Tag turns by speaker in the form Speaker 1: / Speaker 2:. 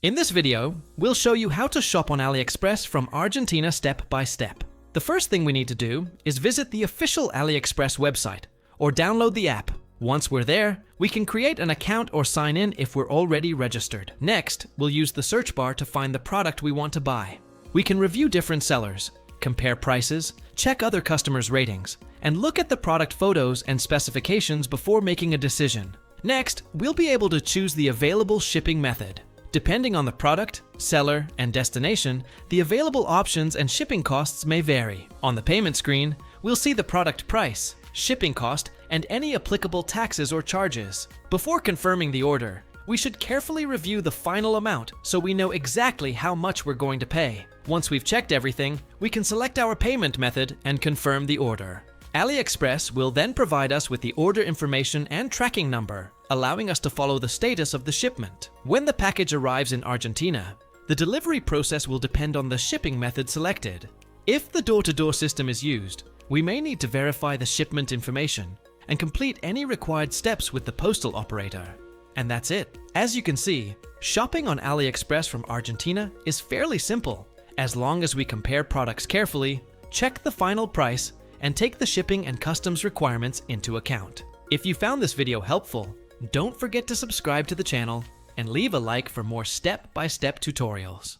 Speaker 1: In this video, we'll show you how to shop on AliExpress from Argentina step by step. The first thing we need to do is visit the official AliExpress website or download the app. Once we're there, we can create an account or sign in if we're already registered. Next, we'll use the search bar to find the product we want to buy. We can review different sellers, compare prices, check other customers' ratings, and look at the product photos and specifications before making a decision. Next, we'll be able to choose the available shipping method. Depending on the product, seller, and destination, the available options and shipping costs may vary. On the payment screen, we'll see the product price, shipping cost, and any applicable taxes or charges. Before confirming the order, we should carefully review the final amount so we know exactly how much we're going to pay. Once we've checked everything, we can select our payment method and confirm the order. AliExpress will then provide us with the order information and tracking number, allowing us to follow the status of the shipment. When the package arrives in Argentina, the delivery process will depend on the shipping method selected. If the door-to-door system is used, we may need to verify the shipment information and complete any required steps with the postal operator. And that's it. As you can see, shopping on AliExpress from Argentina is fairly simple, as long as we compare products carefully, check the final price, and take the shipping and customs requirements into account. If you found this video helpful, don't forget to subscribe to the channel and leave a like for more step-by-step tutorials.